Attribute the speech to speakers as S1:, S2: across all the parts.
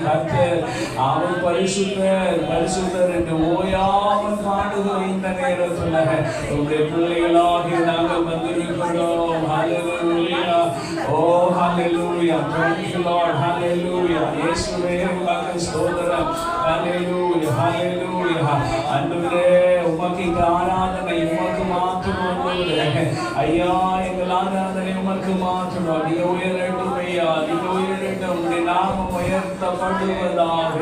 S1: கர்த்தர் அவர் பரிசுத்தர் பரிசுத்தர் என்று ஓயாமல் பாடுகிற இந்த நேரத்தில் உங்களுடைய பிள்ளைகளாகி நாங்கள் வந்திருக்கிறோம். ஹல்லேலூயா. ஓ ஹல்லேலூயா. Thank you Lord. ஹல்லேலூயா. இயேசுவே உமக்கு ஸ்தோத்திரம். ஹல்லேலூயா. ஹல்லேலூயா. ஆண்டவரே உமக்கு ஆராதனை உமக்கு மாத்திரம் ஆண்டவரே. ஐயா எங்கள் ஆராதனை உமக்கு மாத்திரம். நீ உயரட்டும் ஐயா, நீ உயரட்டும், உம்முடைய நாமம் உயர்த்தப்படுவதாக.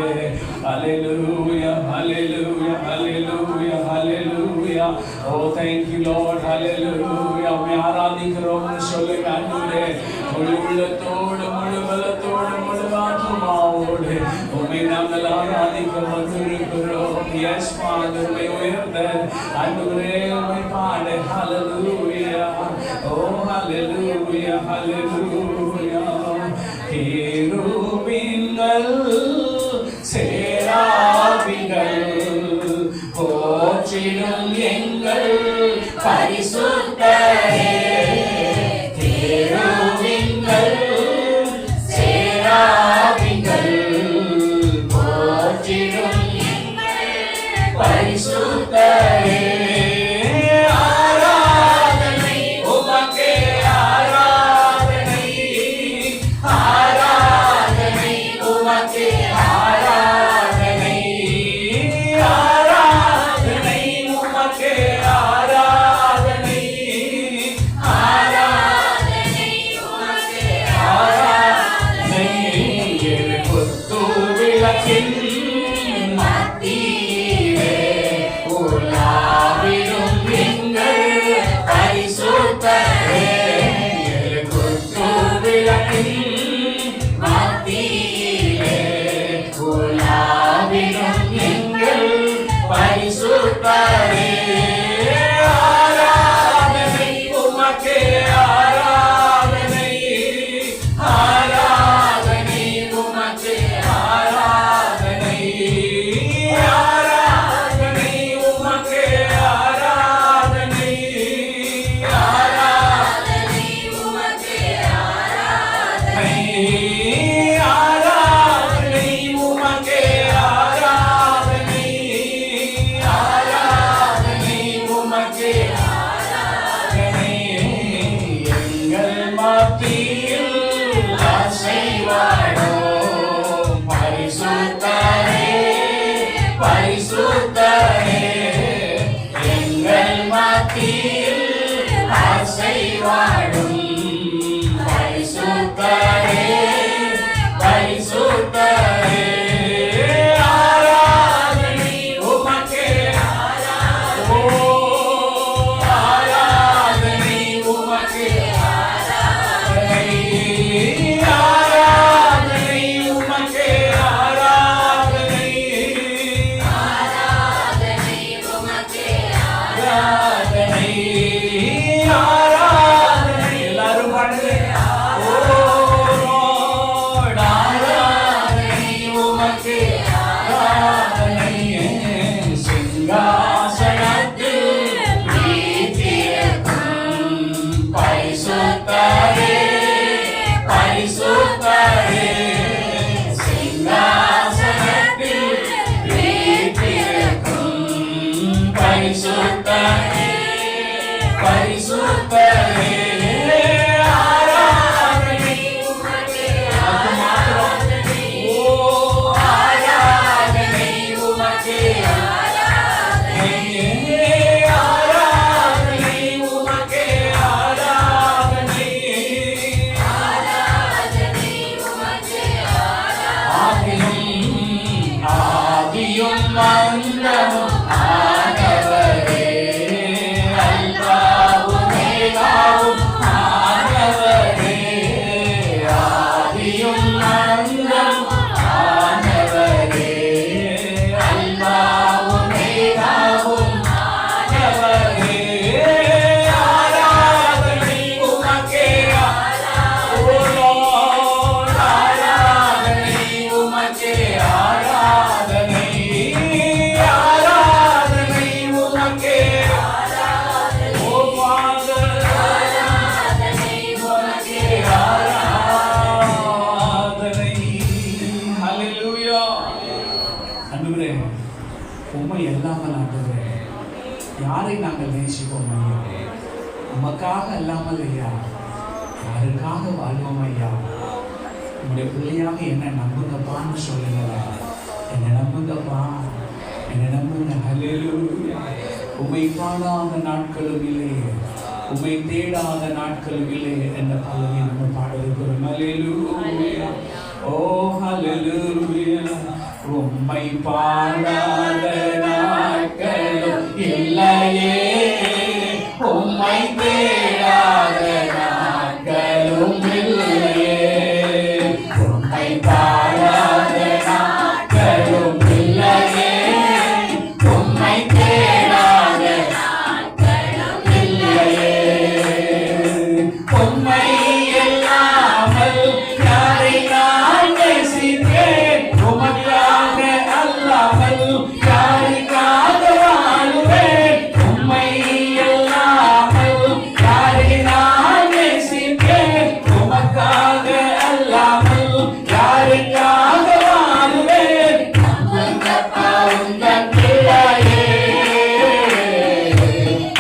S1: ஹல்லேலூயா. ஹல்லேலூயா. ஹல்லேலூயா. ஹல்லேலூயா. Oh thank you Lord. ஹல்லேலூயா. உம்மை ஆராதிக்கிறோம்னு சொல்லுங்க ஆண்டவரே. முழு உள்ளத்தோடு முழு பலத்தோடு முழு ஆத்துமாவோடு உம்மை நாங்கள் ஆராதிக்க வந்திருக்கிறோம். எஸ் Father, உம்மை உயர்த்த ஆண்டவரே உம்மை பாட. ஹல்லேலூயா. Oh ஹல்லேலூயா. ஹல்லேலூயா. கேருபீன்கள் சேராபீன்கள் போற்றிடும் எங்கள் பரிசுத்தரே. கேருபீன்கள் சேராபீன்கள் போற்றிடும் எங்கள் பரிசுத்தரே.
S2: ஹalleluya. ஆண்டவரே உம்மை இல்லாமல் ஆண்டவரே யாரை நாங்கள் நேசிப்போம் ஐயா? உமக்காக இல்லாமல் ஐயா யாருக்காக வாழ்வோம் ஐயா? உங்களுடைய பிள்ளையாக என்ன நம்புங்கப்பான்னு சொல்லுங்களேன். என்னை நம்புங்கப்பா, என்னை நம்புங்க. ஹல்லேலூயா. உம்மை காணாத நாட்களும் இல்லையே, உம்மை தேடாத நாட்களும் இல்லையே என்ற பாடலை நம்ம பாட இருக்கிறோம். ஹல்லேலூயா. ஓ ஹல்லேலூயா. உம்மை பாடாத நாட்களும் இல்லையே, உம்மை தேடாத நாட்களும் இல்லையே, உம்மை பாடாத நாட்களும் இல்லையே, உம்மை தேடாத நாட்களும் இல்லையே. உம்மை இல்லாமல் யாரை நான் நேசிப்பேன்? உமக்காக அல்லாமல் யாருக்காக வாழுவேன்? உம்மை இல்லாமல் யாரை நான் நேசிப்பேன்? உமக்காக அல்லாமல் யாருக்காக வாழுவேன்? நம்புங்கப்பா உந்தன் பிள்ளையே,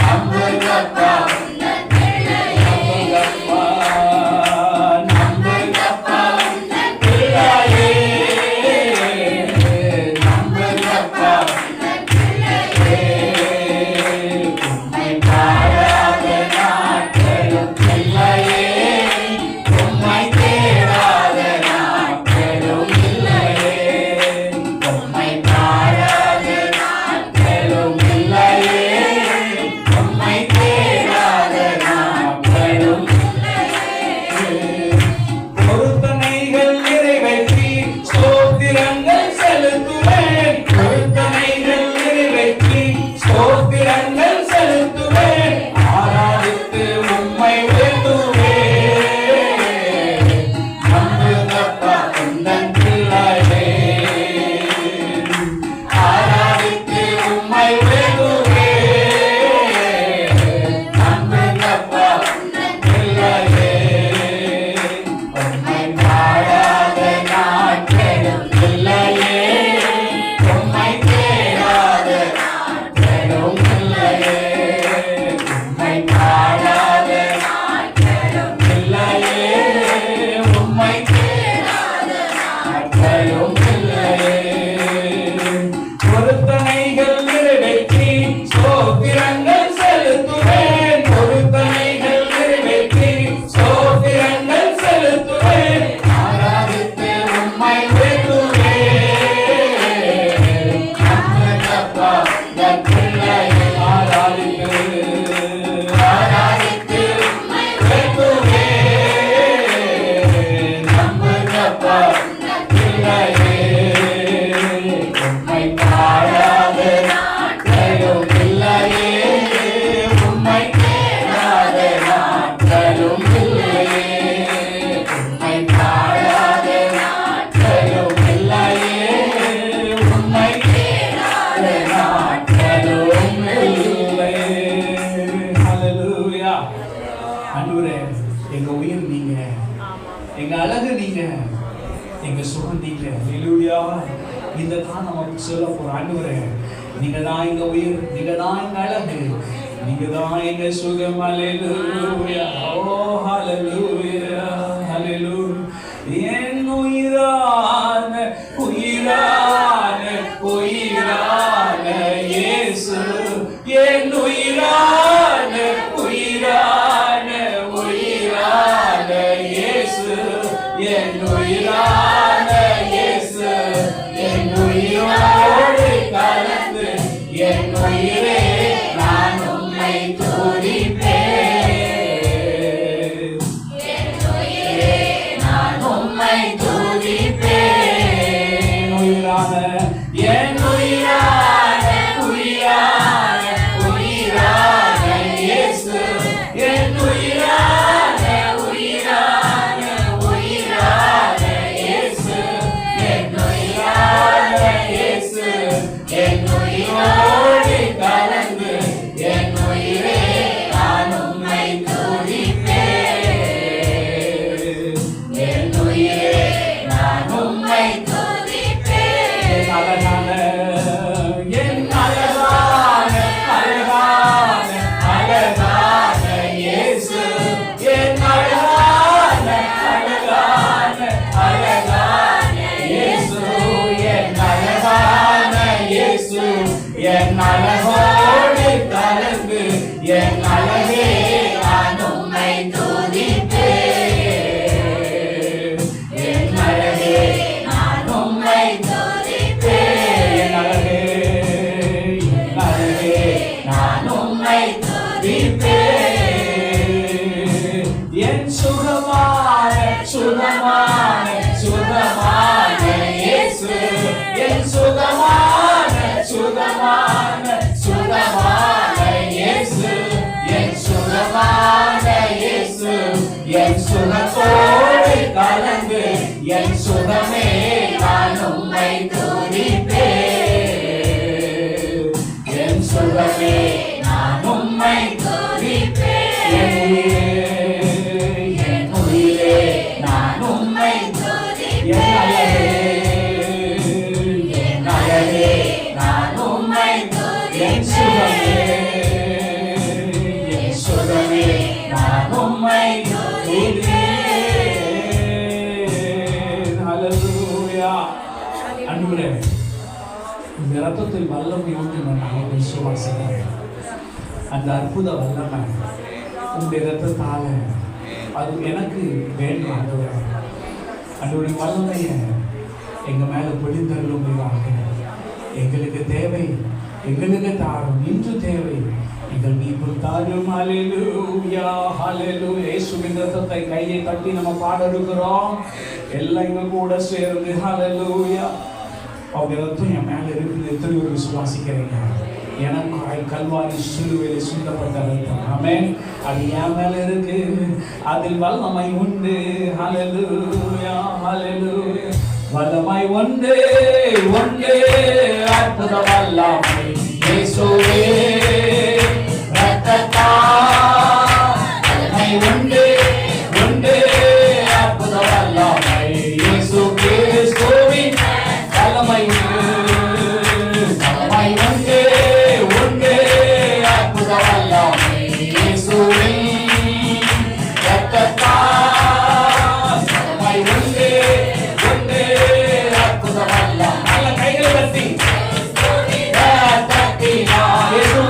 S2: நம்புங்கப்பா உந்தன் பிள்ளையே, நம்புங்கப்பா உந்தன் பிள்ளையே, நம்புங்கப்பா உந்தன் பிள்ளையே. உம்மை பாடாத நாட்களும் இல்லையே, உம்மை தேடாத நாட்களும் இல்லையே, உம்மை பாடாத நாட்களும் இல்லையே, உம்மை தேடாத நாட்களும் இல்லையே. பொருத்தனைகள் நிறைவேற்றி ஸ்தோத்திரங்கள் செலுத்துவேன், பொருத்தனைகள் நிறைவேற்றி ஸ்தோத்திரங்கள் செலுத்துவேன், ஆராதித்து உம்மை உயர்த்துவேன். நம்புங்கப்பா உந்தன் பிள்ளையே, ஆராதித்து உம்மை உயர்த்துவேன். நம்புங்கப்பா உந்தன் பிள்ளையே, உம்மை பாடாத நாட்களும் இல்லையே, உம்மை தேடாத நாட்களும் இல்லையே, உம்மை பாடாத நாட்களும் இல்லையே, உம்மை தேடாத நாட்களும் இல்லையே. பொருத்தனைகள் நிறைவேற்றி ஸ்தோத்திரங்கள் செலுத்துவேன், பொருத்தனைகள் நிறைவேற்றி ஸ்தோத்திரங்கள் செலுத்துவேன், ஆராதித்து உம்மை உயர்த்துவேன். நம்புங்கப்பா உந்தன் பிள்ளையே, ஆராதித்து ஆராதித்து உம்மை உயர்த்துவேன். நம்புங்கப்பா உந்தன் பிள்ளையே, உம்மை பாடாத நாட்களும் இல்லையே, உம்மை தேடாத நாட்களும் இல்லையே, உம்மை பாடாத நாட்களும் இல்லையே, உம்மை தேடாத நாட்களும் இல்லையே. ஹல்லேலூயா. ஆண்டவரே எங்க உயிர் நீங்க, எங்க அழகு நீங்க, எங்க சுகம் நீங்க. ஹல்லேலூயா. இந்த தான் நமக்கு சொல்ல போற ஆண்டவரே, நீங்க தான் எங்க உயிர், நீங்க தான் எங்க அழகு, நீங்க தான் எங்க சுகம். ஹல்லேலூயா. ஓ ஹல்லேலூயா, ஹல்லேலூயா. என் உயிரான உயிரான உயிரான இயேசு, என் உயிரான உயிரான உயிரான இயேசு, என் உயிரான இயேசு, என் உயிரோடு கலந்து என் உயிரே நான் உம்மை துதிப்பேன், என் உயிரே நான் உம்மை துதிப்பேன். என் அழகோடு கலந்து என் அழகே நான் உம்மை துதிப்பேன். என் அழகே நான் உம்மை துதிப்பேன். என் அழகே நான் உம்மை துதிப்பேன். என் சுகமான சுகமான சுகமான இயேசு, என் சுகமான சுகமான சுகமான இயேசு, என் சுகமான இயேசு, என் சுகத்தோடு கலந்து என் சுகமே நான் உம்மை துதிப்பேன். என் சுகமே நான் உம்மை துதிப்பேன். என் உயிரே நான் உம்மை என் அழகே நான் உம்மை என் சுகமே நான் உம்மை துதிப்பேன். ஹல்லேலூயா. ஆண்டவரே, இந்த இரத்தத்தில் வல்லமை உண்டு நான் விசுவாசிக்கிறேன். அந்த அற்புத வல்லமை உங்களுடைய இரத்தத்தால அது எனக்கு வேண்டும். அதனுடைய வல்லமையை எங்க மேல பொழிந்தருளும்படியாக எங்களுக்கு தேவை, எங்களுக்கு தாரும், இன்று தேவை. எங்கள் மீட்பும் தாரும். ஹல்லேலூயா, ஹல்லேலூயா. இயேசுவின் இரத்தத்தை கையை தட்டி நம்ம பாட இருக்கிறோம். எல்லாம் எங்க கூட சேர்ந்து ஹல்லேலூயா. அவங்க இரத்தம் என் மேல இருக்குது. எத்தனை பேர் விசுவாசிக்கிறீங்க? எனக்காய் கல்வாரி சிலுவையில் சிந்தப்பட்ட ரத்தம். ஆமென். அது என் மேல இருக்கு. அதில் வல்லமை உண்டு. ஹல்லேலூயா, ஹல்லேலூயா. வல்லமை உண்டு, உண்டு, அற்புத வல்லமை இயேசுவே ரத்தத்தால். வல்லமை உண்டு, உண்டு, அற்புத வல்லமை இயேசு கிறிஸ்துவின் வல்லமை உண்டு. வல்லமை உண்டு, உண்டு, அற்புத வல்லமை இயேசுவின் ரத்தத்தால். வல்லமை உண்டு, உண்டு, அற்புத வல்லமை. நல்ல கைகளை தட்டி தட்டி நான் இயேசு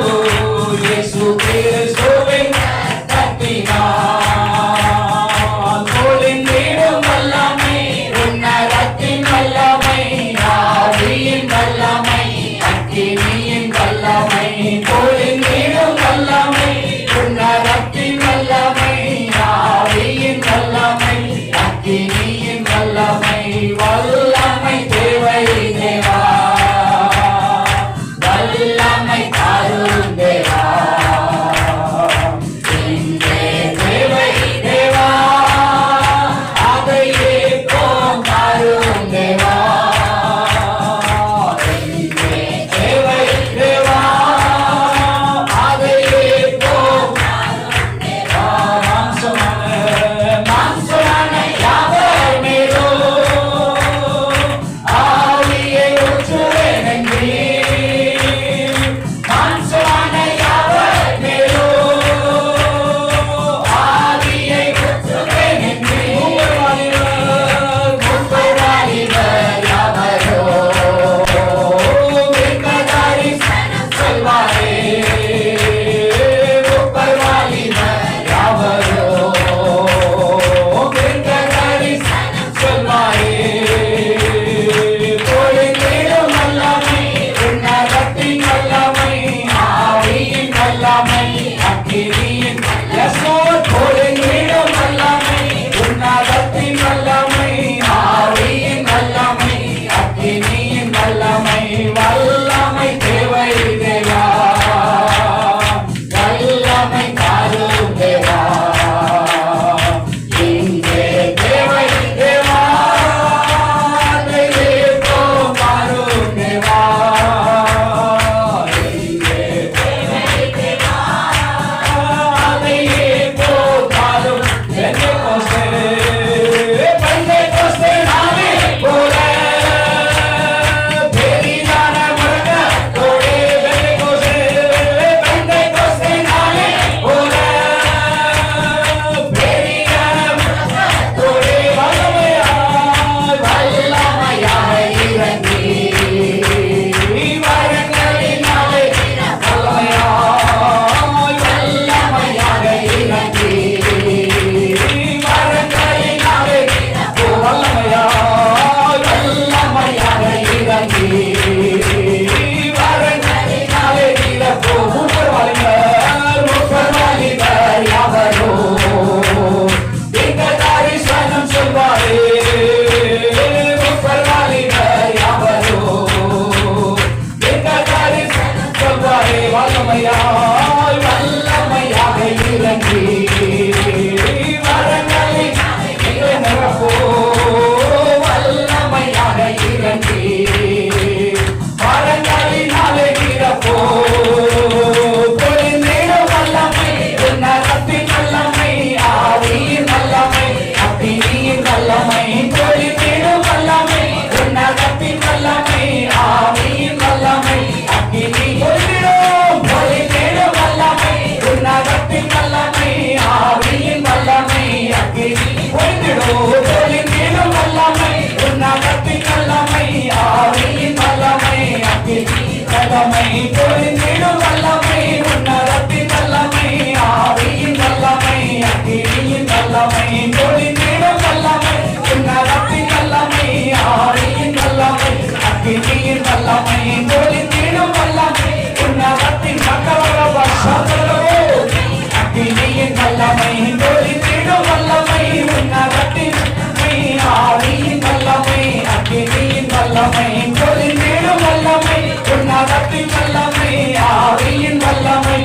S2: பொழிந்திடும் வல்லமை உன்னதத்தின் வல்லமை ஆவியின் வல்லமை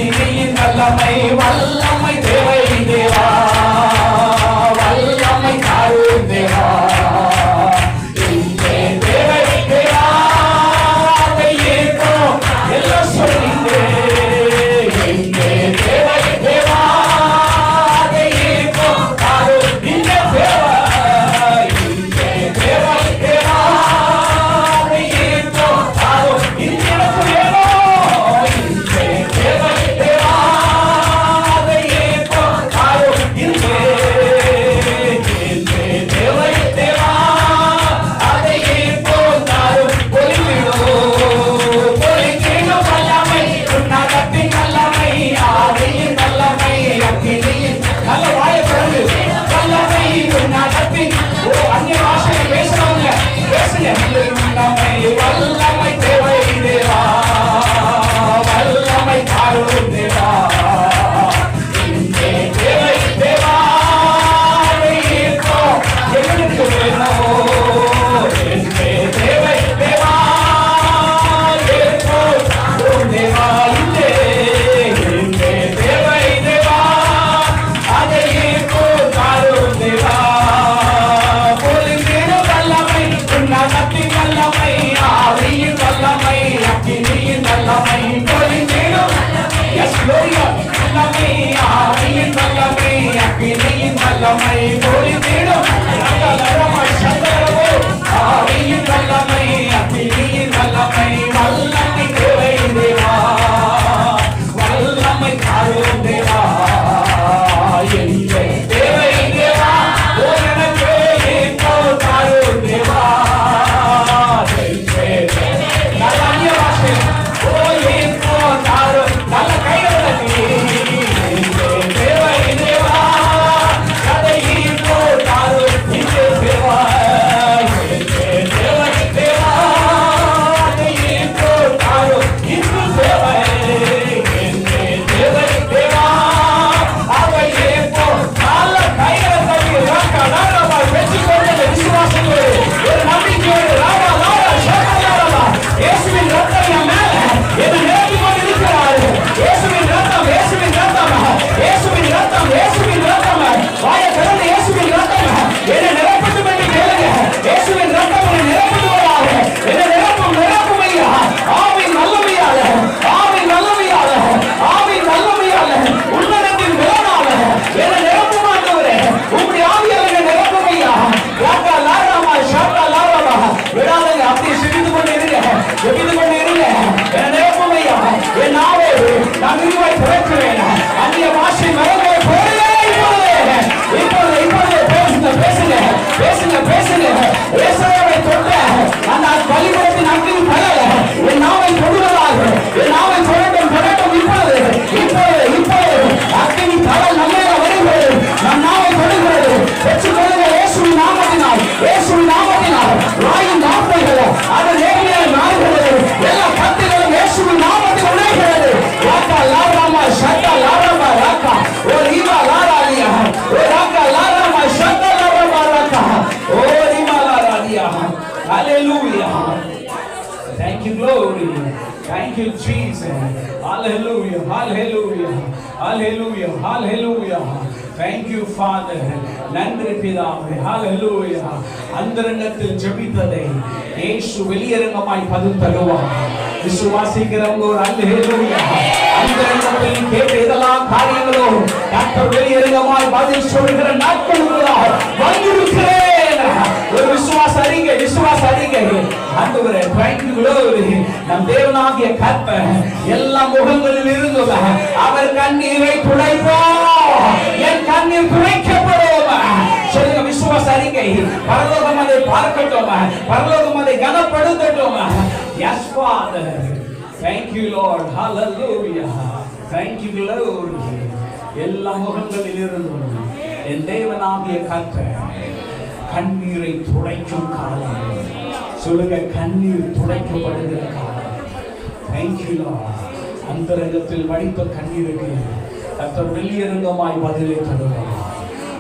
S2: இனியின் வல்லமை வல்லமை தேவை தேவா வல்லமை தாரும் தேவா இங்கே தேவை தேவா அதை ஏற்போம் எல்லாம் சொல்லிங்க இங்கே தேவை தேவா அதை ஏற்போம் தாரும் இங்கே தேவா இங்கே தேவை தேவா அதை ஏற்போம் தாரும் இங்கே எனக்கு வேணும் இங்கே தேவை தேவா அதை ஏற்போம் தாரும் இங்கே தேவை தேவா அதை ஏற்போம் தாரும் பொழிந்திடும் வல்லமை உன்னதத்தின் வல்லமை ஆவியின் வல்லமை அக்கினியின் நல்ல வாயை திறந்து வல்லமை உன்னதத்தின் அந்நிய பாஷையை பேசுறவங்க பேசுங்க வல்லமை வல்லமை தேவை தேவா வல்லமை தாரும் தேவா இங்கே தேவை தேவா அதை ஏற்போம் எங்களுக்கு வேணும் இங்கே தேவை தேவா ஏற்போம் தேவா இங்கே இங்கே தேவை தேவா அதை ஏற்போம் தாரும் தேவா பொழிந்திடும் வல்லமை உன்னதத்தின் வல்லமை ஆவியின் வல்லமை அக்கினியின் வல்லமை பொழிந்திடும் எஸ் லோயா வல்லமை ஆவியின் வல்லமை அக்கினியின் வல்லமை பொழிந்திடும் ஆவியின் வல்லமை அக்கினியின் வல்லமை வல்லமை தேவை தேவா வல்லமை தாரும் தேவா எங்கே தேவை தேவா ஓ எனக்கு ஏற்போ தாரும் தேவா நல்ல அந்நிய பாஷை ஓ ஏற்போ தாரும் நல்ல கைகளை தேவை தேவா அதை ஏற்போ தாரும் இங்கே தேவா தேவை தேவா அதை ஏற்போ தாரும் இன்று தேவை தேவை தேவா அவை ஏற்போ நல்ல கைகளை தட்டி ராக்கா பெற்றுக்கொண்ட விசுவாசங்களே ஒரு நம்பிக்கையோடு ராவா லாரா ஷாரா இயேசுவின் ரத்தம் என் மேல என்னை நிரப்பிக் கொண்டிருக்கிறார் இயேசுவின் ரத்தம் இயேசுவின் ரத்தம் இயேசுவின் ரத்தம் இயேசுவின் ரத்தம் வாயை திறந்து இயேசுவின் ரத்தம் என்னை நிரப்பட்டும் என்று கேளுங்க இயேசுவின் ரத்தம் என்னை நிரப்புவதாக என்னை நிரப்பும் ஐயா ஆவின் வல்லமையால ஆவின் வல்லமையால ஆவின் வல்லமையால உன்னதத்தின் பலனால என்னை நிரப்பும் ஆண்டவரே உம்முடைய ஆவியால் என்னை நிரப்பும் ஐயா ராக்கா லாராமா ஷாக்கா லாராமா விடாதீங்க அப்படியே சிரித்து கொண்டு இருங்க ஜெபித்து கொண்டு இருங்க என்னை நிரப்பும் ஐயா என் நாவோடு நான் விரிவாய் திறக்கிறேன் அந்நிய பாஷை மறந்து போறே இப்பொழுது இப்பொழுது பேசுங்க பேசுங்க பேசுங்க பேசுங்க ஏசாயாவை தொட்ட அந்த பலிபீடத்தின் அக்கினி தழல் என் நாவை தொடுவதாக என் நாவை தொடட்டும் தொடட்டும் இப்பொழுது இப்பொழுது இப்பொழுது அக்கினி தழல் நம்மேல வருகிறது நம் நாவை தொடுகிறது பெற்றுக்கொள்ளுங்க இயேசுவின் நாமத்தினால் இயேசுவின் நாமத்தினால் வாயின் வார்த்தைகள் அது நேர்மையாக மாறுகிறது எல்லா கட்டுகளும் இயேசுவின் நாமத்தில் உடைகிறது ராக்கா லாராமா ஷக்கா லாராமா ராக்கா ஓ ரீமா லாராலியா ஓ ராக்கா லாராமா ஷக்கா லாராமா ராக்கா ஓ ரீமா லாராலியா ஹalleluya thank you glory thank you Jesus hallelujah hallelujah hallelujah hallelujah thank you father நன்றி பிதாவே hallelujah அந்தரங்கத்தில் ஜெபித்ததை இயேசு வெளியரங்கமாய் பதில் தருவார் விசுவாசிக்கிறவங்க ஒரு அல்லேலூயா அந்தரங்கத்தில் கேட்ட இதெல்லாம் காரியங்களோ கர்த்தர் வெளியரங்கமாய் பதில் சொல்கிற நாட்களுக்குள்ளாக வந்திருக்கிறேன் ஒரு விசுவாச அறிக்கை ஆண்டவரே thank you glory நம் தேவனாகிய கர்த்தர் எல்லா முகங்களில் இருந்தும் அவர் கண்ணீரை துடைப்பார் என் கண்ணீர் துடைக்கப்படும் சொல்லுங்க விசுவாச அறிக்கை பரலோகம் அதை பார்க்கட்டும் பரலோகம் அதை கனப்படுத்தட்டும் yes father thank you lord hallelujah thank you glory எல்லா முகங்களில் இருந்தும் என் தேவனாகிய கர்த்தர் கண்ணீரை துடைக்கும் காலம் சொல்லுங்க கண்ணீர் துடைக்கப்படுகிற காலம் thank you lord அந்தரங்கத்தில் வடித்த கண்ணீருக்கு கர்த்தர் வெளியரங்கமாய் பதிலை தருவார்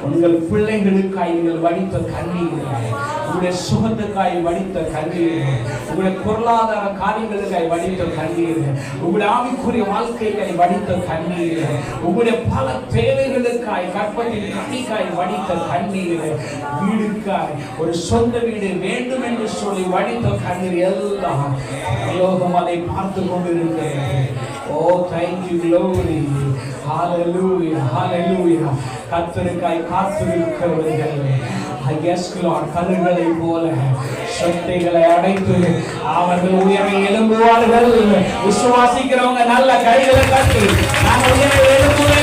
S2: உங்கள் பிள்ளைகளுக்காய் நீங்கள் வடித்த கண்ணீர், உங்களுடைய சுகத்துக்காய் வடித்த கண்ணீர், உங்களுடைய பொருளாதார காரியங்களுக்காய் வடித்த கண்ணீர், உங்களுடைய ஆவிக்குரிய வாழ்க்கைக்காய் வடித்த கண்ணீர், உங்களுடைய பல தேவைகளுக்காய் கற்பத்தின் கண்ணிக்காய் வடித்த கண்ணீர், வீடுக்காய் ஒரு சொந்த வீடு வேண்டும் என்று சொல்லி வடித்த கண்ணீர் எல்லாம் லோகம் அதை பார்த்து கொண்டிருக்கிறது. ஓ thank you glory, hallelujah, hallelujah. கர்த்தருக்காய் காத்திருக்கிறவர்கள் yes Lord, கருகளை போல சொத்தைகளை அடைத்து அவர்கள் உயரை எழும்புவார்கள். விசுவாசிக்கிறவங்க நல்ல கைகளை கட்டி நாங்கள் உயரை எழும்புவோம்.